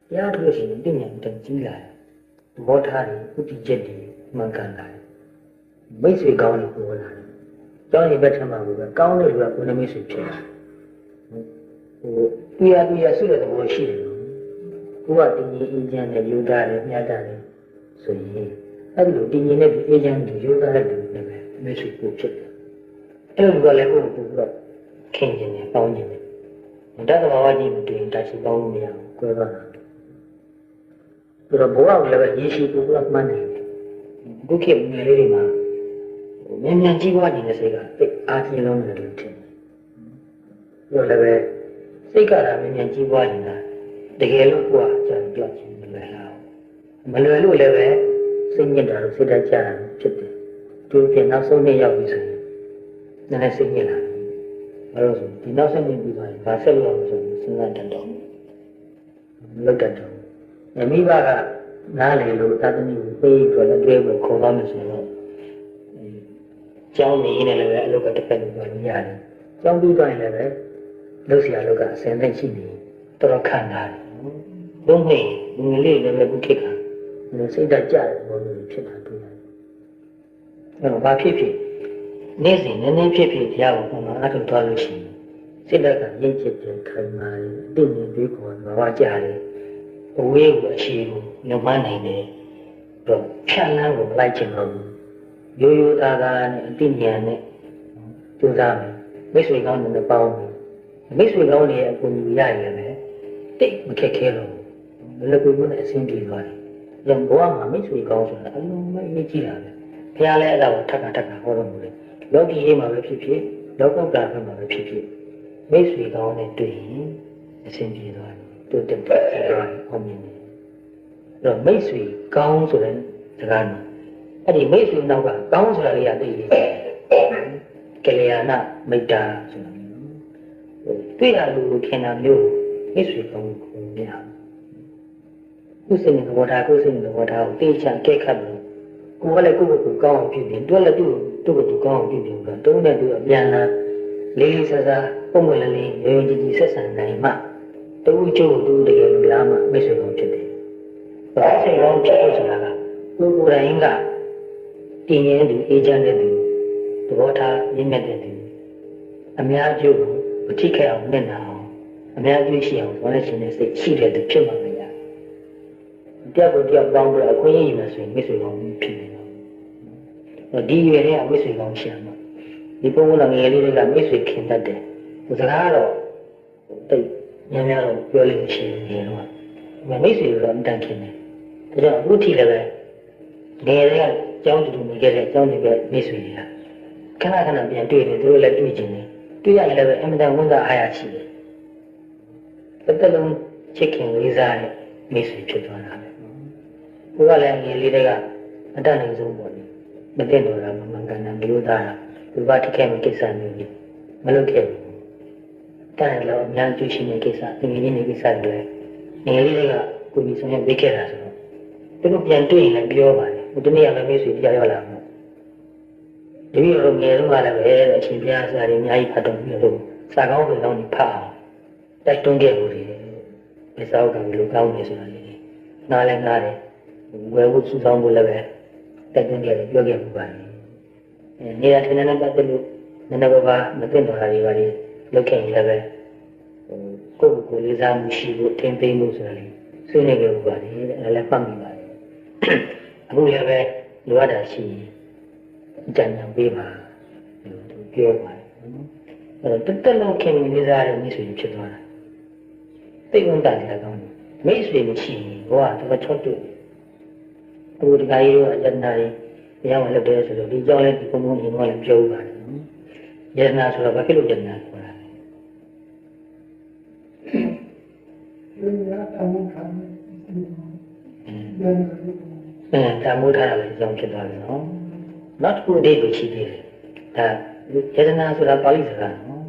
တရားထုတ်ရှင်တင့်ညာတန်ကြီးလာတယ်ဘောထားတွေဥတီချက်တွေမှန်ကန်လာတယ်မိတ်ဆွေကောင်းတွေပေါ်လာတယ်ကျောင်းရင်ဘက်ထမှာကိုပဲကောင်းတဲ့လူကကိုယ်နဲ့မိတ်ဆွေဖြစ်လာတွေ့ရဆုတဲ့သဘောရှိတယ်နော်ကိုကတင်းကြီးအေးချမ်းတဲ့ယူသားတယ်မြတ်တာတယ်ဆိုရင်အဲ့ဒီလိုတင်းကြီးနဲ့အေးချမ်းတဲ့ယူသားတဲ့လူတွေပဲမိတ်ဆွေကိုဖြစ်တယ်အဲ့လိုကလည်းကိုယ်ကိုတော့ခင်ကျင်တယ်ပေါင်းကျင်တယ်တတ်သဘာဝကြီးမတွေ့ရင်တရှိပေါင်းလို့မရဘူးကွဲသွားတာဆိုတော့ဘဝကိုလည်းပဲရေရှည်ကိုကမှန်းနေတယ်ခုခေတ်ငယ်လေးတွေမှာမြန်မြန်ကြီးပွားနေတဲ့စိတ်ကသိအားကြီးလုံးတယ်လို့ထင်တယ်ပြောလည်းပဲစိတ်ကလည်းမြန်မြန်ကြီးပွားနေတာတကယ်လို့ကိုယ်ကကြောက်ကြောက်ချင်းမလွယ်လားမလွယ်လို့လည်းပဲစိတ်ညစ်တာလို့စိတ်ဓာတ်ကျတာဖြစ်တယ်သူပြင်နောက်ဆုံးနေ့ရောက်ပြီဆိုရင်နည်းနည်းစိတ်ညစ်လာတယ်ဘာလို့ဆိုဒီနောက်ဆုံးနေ့ပြီးသွားရင်ဘာဆက်လို့အောင်ဆိုစဉ်းစားတတ်တော့မလုပ်တတ်တော့မိဘကနားလေလို့သာသမီကိုပေးပြီးတော့လည်းတွဲပြီးခေါ်သွားမယ်ဆိုတော့ကျောင်းနေနေလည်းပဲအလုပ်ကတစ်ဖက်လိုပြောလို့ရတယ်ကျောင်းပြီးသွားရင်လည်းပဲလုပ်စီအလုပ်ကအစင်သိရှိနေတော်တော်ခံတာတယ်ဘုံမေငွေလေးလည်းပဲခုခေတ်ကစိတ်ဓာတ်ကြတယ်ဘောလို့ဖြစ်တာတွေ့ရတယ်အဲ့တော့ဘာဖြစ်ဖြစ်နေ့စဉ်နည်းနည်းဖြစ်ဖြစ်တရားကိုပုံမှန်အထုသွားလို့ရှိရင်စိတ်ဓာတ်ကရင့်ကျက်တယ်ခိုင်မာတယ်အတိတ်နဲ့တွေးခေါ်ဘာဝကြတယ်အဝေးကိုအခြေကိုလုံမနိုင်တယ်တော့ဖြတ်လန်းကိုလိုက်ချင်တော့ဘူးရိုးရိုးသားသားနဲ့အတိညာနဲ့ကြိုးစားမယ်မိတ်ဆွေကောင်းတွေနဲ့ပေါင်းမယ်မိတ်ဆွေကောင်းတွေရဲ့အကူအညီရရင်လည်းတိတ်မခက်ခဲတော့ဘူးလည်းကိုယ်နဲ့အဆင်ပြေသွားတယ်။ဒါဘဝမှာမိတ်ဆွေကောင်းဆိုတာအလုံးမအရေးကြီးတာပဲ။ဘုရားလည်းအဲ့ဒါကိုထပ်ခါဟောတော်မူတယ်။လောကီရေးမှာပဲဖြစ်ဖြစ်လောကုတ္တရာဘက်မှာပဲဖြစ်ဖြစ်မိတ်ဆွေကောင်းနဲ့တွေ့ရင်အဆင်ပြေသွားတယ်။တို့တက်သွားတယ်ဟောမြင်တယ်။အဲ့တော့မိတ်ဆွေကောင်းဆိုတဲ့စကားမှာအဲ့ဒီမိတ်ဆွေနောက်ကကောင်းဆိုတာလေးကသိရေးကလျာဏမိတ္တာဆိုတာတွေ့ရလို့ခင်တာမျိုးမိတ်ဆွေကောင်းကိုမြင်အောင်ခုစိတ်နဲ့ဘောထားကိုစိတ်နဲ့ဘောထားကိုသိချကဲခတ်လို့ကိုယ်ကလည်းကိုယ့်ကိုယ်ကောင်းအောင်ပြုပြင်တွဲလည်းသူ့ကိုယ်ကောင်းအောင်ပြုပြင်တော့တုံးတဲ့သူအပြန်လာလေးလေးစားစားပုံမှန်လေးလေးရုံကြည်ကြည်ဆက်ဆံနိုင်မှတူကျိုးတူတကယ်လို့လားမှမိတ်ဆွေကောင်းဖြစ်တယ်။ဒါစိတ်ကောင်းဖြစ်လို့ဆိုတာကကိုယ်ကိုယ်တိုင်ကတည်ငြိမ်သူအေးချမ်းတဲ့သူသဘောထားရင်းမြစ်တဲ့သူအများကျိုးကိုမထိခိုက်အောင်နဲ့နာအောင်အများကြီးရှိအောင်ဘာလဲရှင်တဲ့စိတ်ရှိတဲ့သူဖြစ်မှာမရဘူးတယောက်ကိုတယောက်ပေါင်းပြီးအခွင့်အရေးယူမယ်ဆိုရင်မိတ်ဆွေကောင်းဖြစ်နေတော့ဒီရွယ်တွေကမိတ်ဆွေကောင်းရှာမှာဒီပုံကငယ်လေးတွေကမိတ်ဆွေခင်တတ်တယ်ဟိုစကားတော့တိတ်များများတော့ပြောလို့ရှိရင်တော့မိတ်ဆွေတော့အတန်ခင်တယ်ဒါကြောင့်အခုထိလည်းပဲငယ်တွေကကျောင်းတူနေခဲ့တဲ့ကျောင်းတွေပဲမိတ်ဆွေတွေကခဏခဏပြန်တွေ့တယ်သူတို့လည်းတွေ့ကြတယ်တွေ့ရရင်လည်းအင်မတန်ဝန်သာအားရရှိတယ်တစ်သက်လုံးချစ်ခင်လေးစားတဲ့မိတ်ဆွေဖြစ်သွားတာပဲကိုကလည်းငယ်လေးတွေကအတတ်နိုင်ဆုံးပေါ့လေမသိတော့တာမမှန်ကန်တာမျိုးသားတာဒီဘာတစ်ခဲမကိစ္စမျိုးကြီးမလုပ်ခဲ့ဘူးတန်လည်းအများကြီးရှိတဲ့ကိစ္စငယ်လေးတွေကိစ္စတွေငယ်လေးတွေကကိုကြီးဆောင်ရပေးခဲ့တာဆိုတော့သူတို့ပြန်တွေ့ရင်လည်းပြောပါတယ်ဟိုတနေ့ကလည်းမိတ်ဆွေကြားရောက်လာမှာဒီလိုငယ်တော့ကလည်းပဲအရှင်ဘုရားဆရာကြီးအများကြီးဖတ်တော်ပြီးတော့စာကောင်းတွေတော့ဖတ်အောင်တိုက်တွန်းခဲ့လို့ဒီမစောက်ကလူကောင်းနေဆိုတာလေနားလည်းနားတယ်ဝယ်ဖို့စုဆောင်ဖို့လည်းပဲတိုက်တွန်းခဲ့တယ်ပြောခဲ့မှုပါနေတာထင်တယ်ပတ်သက်လို့နည်းနည်းပါးမသိတော့တာတွေပါလေလုပ်ခဲ့ရင်လည်းပဲကိုယ့်ကိုယ်လေးစားမှုရှိဖို့ထင်သိမှုဆိုတာလေဆွေးနွေးခဲ့မှုပါလေအဲ့ဒါလည်းဖတ်မိပါတယ်အခုလည်းပဲလိုအပ်တာရှိရင်ကြံဉာဏ်ပေးပါလို့ပြောပါတယ်နော်အဲ့တော့တက်လုံးခင်လေးစားတဲ့မိတ်ဆွေဖြစ်သွားတာသိဝန်တာလည်းကောင်းတယ်မိတ်ဆွေမရှိရင်ဘဝတော့ချော့တူအခုဒီကကြီးတို့အယတနာတွေတရားဝင်လုပ်တယ်ဆိုတော့ဒီကြောင့်လည်းဒီဘုံဘုံရှင်ကလည်းပြောပါတယ်နော်ယတနာဆိုတော့ဘာဖြစ်လို့ယတနာခေါ်တာလဲတမှုထားတာလည်းကြောင့်ဖြစ်သွားတယ်နော်နောက်တစ်ခုအဓိပ္ပာယ်ရှိသေးတယ်ဒါယတနာဆိုတာပါဠိစကားနော်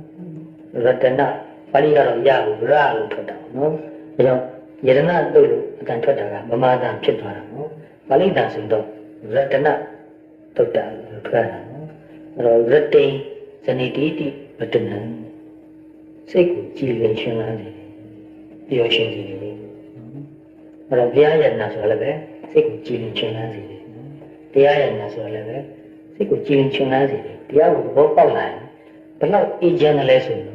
ရတနာပါဠိကတော့ရဘူးရလို့ထွက်တာနော်ဒါကြောင့်ယတနာတို့လို့အကန်ထွက်တာကမမာသံဖြစ်သွားတာနော်ပါဠိတန်ဆိုတော့ရတနာတုတ်တာလို့ထွက်တာနော်အဲ့တော့ရတိဇဏိတိတိဝတ္တနံစိတ်ကိုကြည်လင်ရှင်လန်းတယ်ပြောရှင်စီတယ် အဲ့တော့ဘုရားယန္နာဆိုလည်းပဲစိတ်ကိုကြည်လင်ချွင်လန်းစေတယ်နော်တရားယန္နာဆိုလည်းပဲစိတ်ကိုကြည်လင်ချွင်လန်းစေတယ်တရားကိုသဘောပေါက်လာရင်ဘယ်လောက်အေးချမ်းတယ်လဲဆိုရင်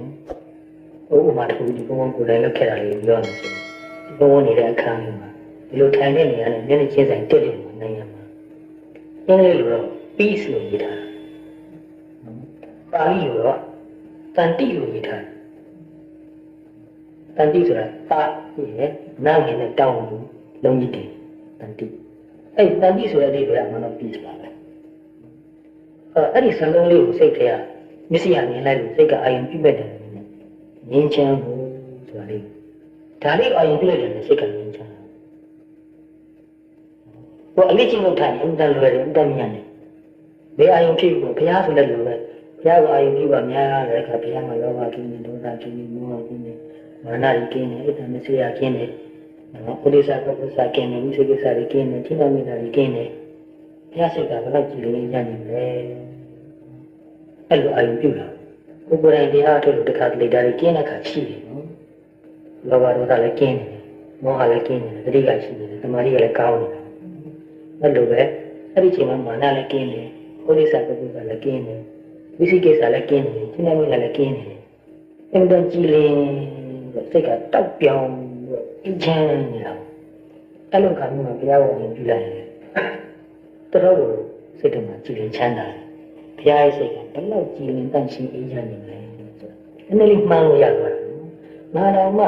ဥပမာတစ်ခုဒီဘုံကိုယ်တိုင်လုပ်ခဲ့တာလေးပြောရမယ်ဆိုရင်ဒီဘုံနေတဲ့အခန်းလေးမှာဒီလိုထိုင်နေနေရတဲ့မျက်နှာချင်းဆိုင်တက်လို့နိုင်ရမှာအင်္ဂလိပ်လိုတော့ peace လို့ရေးထားတာပါဠိလိုတော့တန်တိလို့ရေးထားတယ်တန်တိဆိုတာပါရဲ့နာငယ်နဲ့တောင်းလို့လုံးကြီးတယ်တန်တိအဲ့တန်တိဆိုတဲ့အဓိပ္ပာယ်ကမှတော့ peace ပါပဲအဲ့ဒီစလုံးလေးကိုစိတ်ထဲကမျက်စိရမြင်လိုက်လို့စိတ်ကအာရုံပြုတ်တယ်ငြင်းချမ်းမှုဆိုတာလေးဒါလေးအာရုံပြုလိုက်တယ်စိတ်ကငြင်းချမ်းဘောအလေးချင်းလို့ထိုင်အင်တန်လွယ်တယ်အင်တန်မြန်တယ်ဘယ်အာရုံဖြစ်ဘူးဘုရားဆိုတဲ့လူပဲဘုရားကအာရုံပြုပါများတယ်ခါဘုရားမှာလောဘကင်းနေဒေါသကင်းနေမောဟကင်းနေမာနကင်းနေဣဒ္ဓမစေယကင်းနေနော်ပုရိသကပု္ပ္ပစာကင်းနေဝိသေကိစ္စတွေကင်းနေထိနာမိတာတွေကင်းနေဘုရားစိတ်ကဘယ်လောက်ကြည်လင်ရနေမလဲအဲ့လိုအာရုံပြုတာကိုယ်ကိုယ်တိုင်တရားထုတ်လို့တခါတလေဒါတွေကင်းတဲ့ခါရှိတယ်နော်လောဘဒေါသလည်းကင်းနေတယ်မောဟလည်းကင်းနေတယ်တတိကရှိနေတယ်သမာဓိကလည်းကောင်းနေတယ်အဲ့လိုပဲအဲ့ဒီချိန်မှာမာနလည်းကင်းတယ်ပုရိသကပု္ပ္ပစာလည်းကင်းတယ်ဝိသေကိစ္စလည်းကင်းတယ်ထိနာမိတာလည်းကင်းတယ်အင်တန်ကြည်လင်စိတ်ကတောက်ပြောင်းပြီးအချမ်းနေတာအဲ့လိုခါမျိုးမှာဘုရားကိုမြင်ပြလိုက်ရင်တော်တော်စိတ်ထဲမှာကြည်လင်ချမ်းသာတယ်ဘုရားရဲ့စိတ်ကဘယ်လောက်ကြည်လင်တန့်ရှင်းအေးချမ်းနေလဲဆိုတာနည်းနည်းလေးမှန်းလို့ရသွားတယ်။မာတော်မှ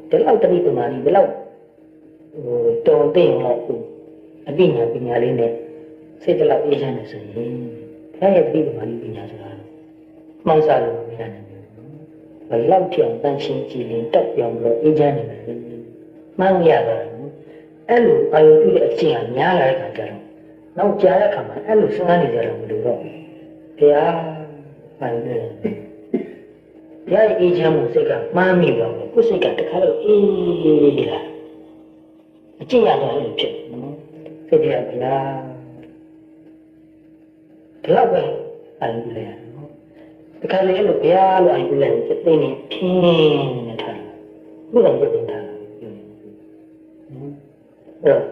ဒီလောက်တတိပမာဏီဒီလောက်တုံသိမ့်တော့အပညာပညာလေးနဲ့စိတ်တလောက်အေးချမ်းနေဆိုရင်ဘုရားရဲ့တတိပမာဏီပညာဆိုတာမှန်းစားလို့မရနိုင်ဘူး။ဘယ်လောက်ကြောင်တန့်ရှင်းကြည်လင်တောက်ပြောင်းလို့အေးချမ်းနေလဲမှန်းလို့ရသွားတယ်။အဲ့လိုအာရုံပြုတဲ့အချိန်ကများလာတဲ့ခါကျတော့နောက်ကြားတဲ့ခါမှာအဲ့လိုစဉ်းစားနေကြတော့မလို့တော့ဘုရားပိုင်တယ်ဘုရားအေးချမ်းမှုစိတ်ကမှန်းမိတော့ကိုယ်စိတ်ကတခါတော့အေးလာအကျင့်ရတော့လို့ဖြစ်နော်စိတ်ကဘုရားဘလောက်ပဲအာရုံပြုလိုက်ရနော်တခါလေလို့ဘုရားလို့အာရုံပြုလိုက်ရင်စိတ်နဲ့ဖြင်းနေထားတယ်ဘုရားပြတင်ထားတယ်အဲ့တော့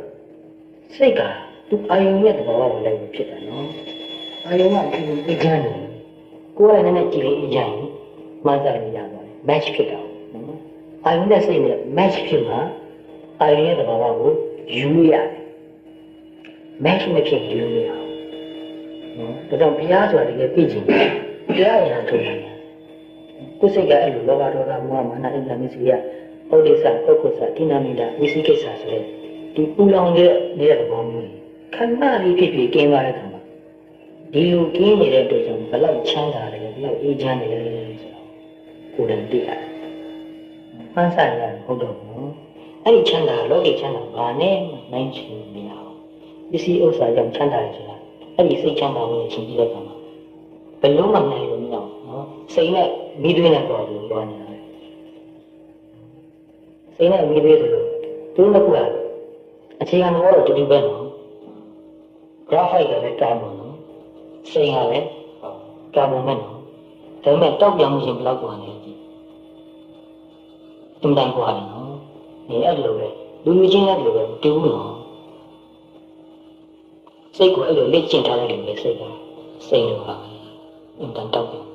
စိတ်ကသူအာယုံရဲ့သဘောကိုလည်းဖြစ်တယ်နော်အာယုံကဒီအေးချမ်းတယ်ကိုယ်ကလည်းနည်းနည်းကြည်လေးအေးချမ်းရင်မှန်းစားလို့ရပါတယ် match ဖြစ်တာနော်အာယုံနဲ့စိတ်နဲ့ match ဖြစ်မှာအာယုံရဲ့သဘောကိုယူလို့ရတယ် match မဖြစ်ယူလို့ရအောင်နော်ဒါကြောင့်ဘုရားဆိုတာတကယ်သိချင်တယ်တရားရံထုတ်တယ်ကိုယ်စိတ်ကအဲ့လိုလောဘဒေါသမောဟမာနအင်္ဂါမစ္စရိယဩဒိသပုဂ္ဂုစတိနာမိတာဝိသိကိစ္စဆိုတဲ့ဒီပူလောင်တဲ့သဘောမျိုးခဏလေးဖြစ်ဖြစ်ကင်းသွားတဲ့ခါမှာဒီလိုကင်းနေတဲ့အတွက်ကြောင့်ဘလောက်ချမ်းသာတယ်ဘလောက်အေးချမ်းတယ်ဆိုတော့ကိုယ်တိုင်သိရတယ်။မှန်းဆရတယ်ဟုတ်တော့ဘူး။အဲ့ဒီချမ်းသာလောကီချမ်းသာဘာနဲ့မှနိုင်ချင်မရဘူး။ပစ္စည်းဥစ္စာကြောင့်ချမ်းသာတယ်ဆိုတာအဲ့ဒီစိတ်ချမ်းသာမှုနဲ့ချင်းပြီးတဲ့ခါမှာဘယ်လုံးမှနိုင်လို့မရဘူးနော်။စိတ်နဲ့မိသွေးနဲ့ပေါ်လို့ပြောနေတာပဲ။စိတ်နဲ့မိသွေးဆိုလို့သူတို့ကအခြေခံတော့တူတူပဲနော် graphite ကလည်းကာမွန်နော်စိတ်ကလည်းကာမွန်မဲ့နော်ဒါပေမဲ့တောက်ပြောင်းမှုရှင်ဘယ်လောက်ကွာနေလဲကြည့်အင်တန်ကွာတယ်နော်ဒီအဲ့လိုပဲလူလူချင်းလည်းဒီလိုပဲတူဘူးနော်စိတ်ကိုအဲ့လိုလက်ကျင့်ထားတဲ့လူပဲစိတ်ကစိတ်လိုပါအင်တန်တောက်ပြောင်း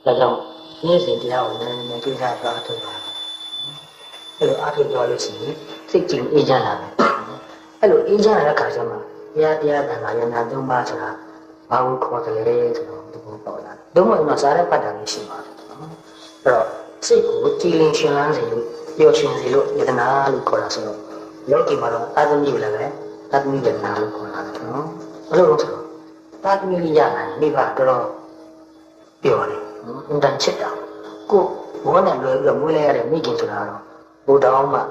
ဒါကြောင့်နေ့စဉ်တရားကိုနည်းနည်းကြိုးစားအားထုတ်ပါအဲ့လိုအားထုတ်ကြလို့ရှိရင်စိတ်ကြည်အေးချမ်းလာတယ်အဲ့လိုအေးချမ်းလာတဲ့ခါကျမှဘုရားတရားဗန္ဓာယန္တာသုံးပါးဆိုတာဘာကိုခေါ်တယ်လဲဆိုတော့ဒီလိုပေါ်လာတယ်။ဒုမတော့စားတဲ့ပတ်တာမျိုးရှိပါတယ်နော်။အဲ့တော့စိတ်ကိုကြည်လင်ရှင်လန်းစေလို့ပျော်ရွှင်စေလို့ယတနာလို့ခေါ်တာဆိုတော့လောကီမှာတော့အာသမီလည်းပဲအာသမီယတနာလို့ခေါ်တာနော်။ဘယ်လိုလဲဆိုတော့အာသမီရနိုင်မိဘတော်တော်ပျော်တယ်။အင်တန်ချစ်တာကိုဘောနဲ့လွယ်ပြီးတော့မွေးလိုက်ရတဲ့မိခင်ဆိုတာတော့ဘုရားအောင်မှ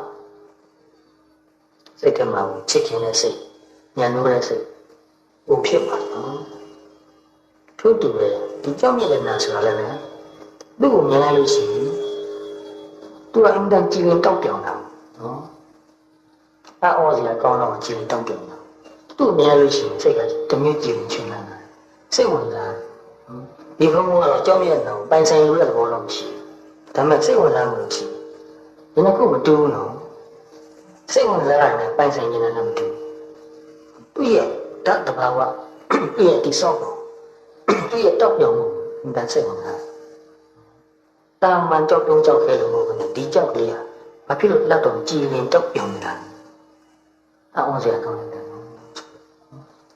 စိတ်ထဲမှာချစ်ခင်တဲ့စိတ်ညံ့နိုးတဲ့စိတ်ဘုံဖြစ်ပါတော့ထို့တူပဲဒီကြောင့်မြတ်နာဆိုတာလည်းပဲသူ့ကိုမြင်လိုက်လို့ရှိရင်သူကအင်တန်ကြည်လင်တောက်ပြောင်တာနော်အော်စရာကောင်းတော့ကြည်လင်တောက်ပြောင်တာသူ့မြင်လို့ရှိရင်စိတ်ကတမျိုးကြည်လင်ချင်လာတယ်စိတ်ဝင်စားဒီဘုံကတော့ကြောင့်မြတ်နာကိုပိုင်ဆိုင်ရတဲ့သဘောတော့မရှိဘူးဒါပေမဲ့စိတ်ဝင်စားမှုလို့ရှိရင် ဒီနှစ်ခုမတူဘူးနော်စိတ်ဝင်စားရတယ်ပိုင်ဆိုင်နေတာလည်းမတူဘူးသူ့ရဲ့ဓာတ်တဘာဝသူ့ရဲ့တိဆောက်ပုံသူ့ရဲ့တောက်ပြောင်မှုဒါစိတ်ဝင်စားတာမန်ကြောက်တုံးကြောက်ခဲလို့မဟုတ်ဘူးဒီကြောက်ကလေးကဘာဖြစ်လို့လက်တော်ကြည်ရင်တောက်ပြောင်နေတာအောင်စရာကောင်းတယ်နော်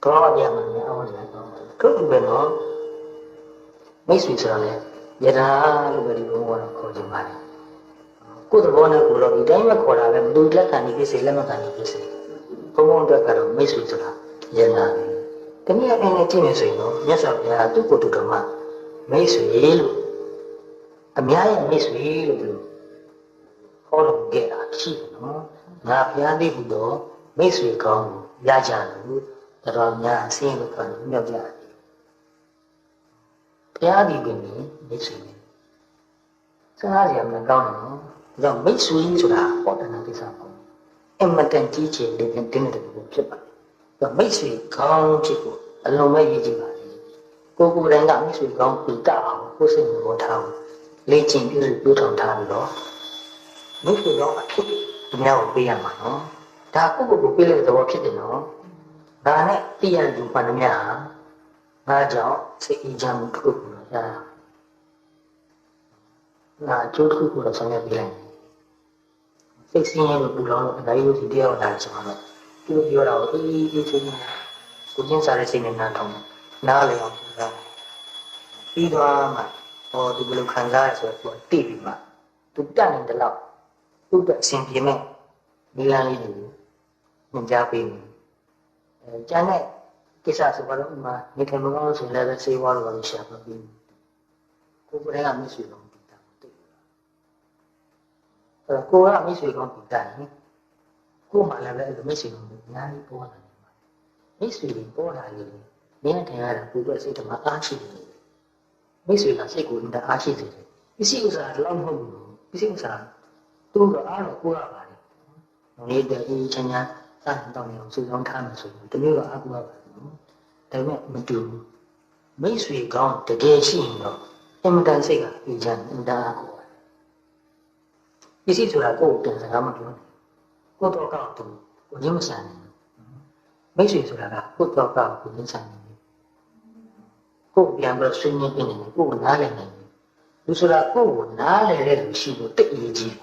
တော့ပြန်မှာအောင်စရာကောင်းတယ်တို့ပဲနော်မိတ်ဆွေဆိုတာလေယထာလို့ပဲဒီဘုံကတော့ခေါ်ကြပါလေကိုယ်သဘောနဲ့ကိုယ်တော့ဒီတိုင်းပဲခေါ်တာပဲဘယ်သူလက်ခံနေဖြစ်စေလက်မခံနေဖြစ်စေဘုံဘုံအတွက်ကတော့မိတ်ဆွေဆိုတာယထာပဲတနည်းအားဖြင့်ကြည့်နေဆိုရင်တော့မြတ်စွာဘုရားသူ့ကိုယ်တူတော်မှာမိတ်ဆွေလို့အများရဲ့မိတ်ဆွေလို့ဒီလိုခေါ်လို့ခဲ့တာရှိတယ်နော်ငါဘုရားသိဘူးတော့မိတ်ဆွေကောင်းကိုရကြလို့တော်များဆင်းလို့ခေါ်လို့မြောက်ကြတယ်ဘုရားဒီပင်မိတ်ဆွေစဉ်းစားကြရမယ်ကောင်းတယ်နော်ဒါကြောင့်မိတ်ဆွေဆိုတာဟောတနာကိစ္စပေါ့အမတန်ကြီးကျယ်တဲ့တင်းတဲ့ဘုဖြစ်ပါတယ်ဒါမိတ်ဆွေကောင်းဖြစ်ဖို့အလုံးမဲ့ရည်ကြည်ပါလေကိုယ်တိုင်ကမိတ်ဆွေကောင်းပြတအောင်ကိုယ်စိတ်ကိုထားအောင်လေ့ကျင့်ပြုထောင်ထားပြီးတော့မိတ်ဆွေကောင်းအဖြစ်ဒီများကိုပေးရမှာနော်ဒါကိုယ့်ကိုယ်ပေးတဲ့သဘောဖြစ်တယ်နော်ဒါနဲ့သိရတဲ့ဘာနှမဟာငါကြောင့်စိတ်အေးချမ်းမှုတစ်ခုကိုရတာငါအကျိုးတစ်ခုကိုဆောင်ရွက်ပေးလိုက်စိတ်ဆင်းရဲလို့ပူလောင်လို့အတိုင်းလို့ဒီတရားလာချင်မှာတော့သူပြောတာကိုအေးအေးချင်းကိုချင်းစားတဲ့စိတ်နဲ့နားထောင်နားလေအောင်ကြိုးစားပြီးသွားမှဟောဒီဘယ်လိုခံစားရဆိုတော့သူတိပြီးမှသူတက်နေတယ်လို့သူ့အတွက်အဆင်ပြေမဲ့ဒီလမ်းလေးတွေကိုညွှန်ကြားပေးမယ်ကျန်တဲ့ကိစ္စဆိုတော့ဥမာနေထိုင်မကောင်းဆိုရင်လည်းဆေးဝါးလိုရှာပေးပြီးကိုယ်ကလည်းမရှိတော့ဘူးတာတိတ်ကိုကမရှိကောင်းပြီးတာရင်ကိုယ်မှလည်းအဲ့လိုမရှိတော့ဘူးအများကြီးပေါ်လာတယ်မိတ်ဆွေတွေပေါ်လာရင်နင်းထိုင်ရတာကိုယ်အတွက်စိတ်ဓာတ်အားရှိတယ်မိတ်ဆွေကစိတ်ကိုအင်တာအားရှိတယ်ပစ္စည်းဥစ္စာတော့မဟုတ်ဘူးပစ္စည်းဥစ္စာသူ့တော့အားတော့ကိုရပါတယ်နေတဲ့အေးချမ်းချမ်းစားတောင်းနေအောင်စုဆောင်းထားမယ်ဆိုရင်တမျိုးတော့အားကိုရပါတယ်ဒါပေမဲ့မတူဘူးမိတ်ဆွေကောင်းတကယ်ရှိရင်တော့အင်မတန်စိတ်ကအေးချမ်းအင်တာအားကိုရတယ်ပစ္စည်းဆိုတာကိုယ်ပြန်စကားမပြောနဲ့ကိုယ်တော့ကောက်သူကိုရင်းမဆန်နဲ့မိတ်ဆွေဆိုတာကကိုယ်တော့ကောက်ကိုရင်းဆန်နေကိုယ်ပြန်ပြီးဆွေးနွေးနေတယ်ကိုယ်နားလည်နေတယ်လူဆိုတာကိုယ်ကိုနားလည်တဲ့လူရှိဖို့တိတ်အရေးကြီး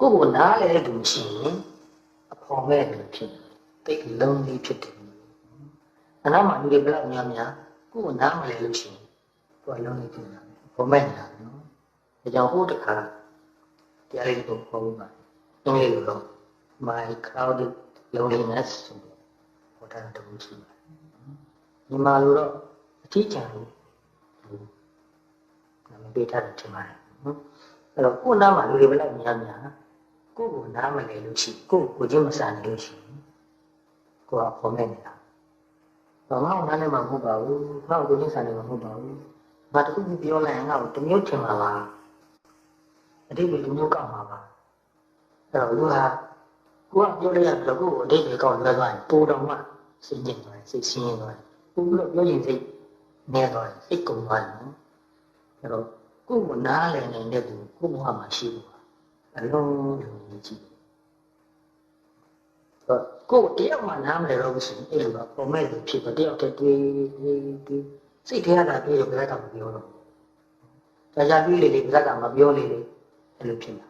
ကိုယ်ကိုနားလည်တဲ့လူရှိရင်အဖော်မဲ့လူဖြစ်တိတ်လုံးလေးဖြစ်တယ်အနားမှာလူတွေဘယ်လောက်များများကိုယ်ကိုနားမလည်လို့ရှိရင်ကိုယ်လုံးလေးဖြစ်နေတာအဖော်မဲ့နေတာနော်ဒါကြောင့်ဟိုတခါတရားလေးကိုခေါ်ပြီးပါအင်္ဂလိပ်လိုတော့ my crowded loneliness ဆိုတော့ဟောတာတူရှိပါတယ်ဒီမှာလိုတော့အထီးကျန်လို့နာမည်ပေးထားတယ်ထင်ပါတယ်နော်အဲ့တော့ကိုယ်နားမှာလူတွေဘယ်လောက်များများကိုယ့်ကိုနားမလည်လို့ရှိကိုယ့်ကိုချင်းမစားနိုင်လို့ရှိကိုယ်ကပေါ်မဲ့နေတာဘာမှနားလည်းမဟုတ်ပါဘူးငါ့ကိုချင်းစားနိုင်မှာမဟုတ်ပါဘူးငါတခုခုပြောလိုက်ရင်ငါ့ကိုတမျိုးထင်မှာပါအတိတ်ကလူမျိုးကောက်မှာပါအဲ့တော့လူဟာကိုကပြောလိုက်ရတော့ကိုယ်အတိတ်ကကောက်လွယ်သွားရင်ပိုးတော်မှစိတ်ညစ်သွားတယ်စိတ်ဆင်းရဲသွားတယ်ပိုးလို့ပြောရင်စိတ်နေသွားတယ်စိတ်ကုန်သွားတယ်နော်အဲ့တော့ကိုယ်ကနားလည်နေတဲ့သူကိုယ်ဘဝမှာရှိလို့အလုံးလုံးကြီးကိုယ်တယောက်မှနားမလဲတော့ဘူးဆိုရင်အဲ့လိုတော့ပုံမဲ့လို့ဖြစ်တော့တယောက်တည်းတွေးစိတ်ထဲရတာတွေးရဘယ်ကမှမပြောတော့ဒါကြတွေးလေလေဘယ်ကမှမပြောလေလေအဲ့လိုဖြစ်လာ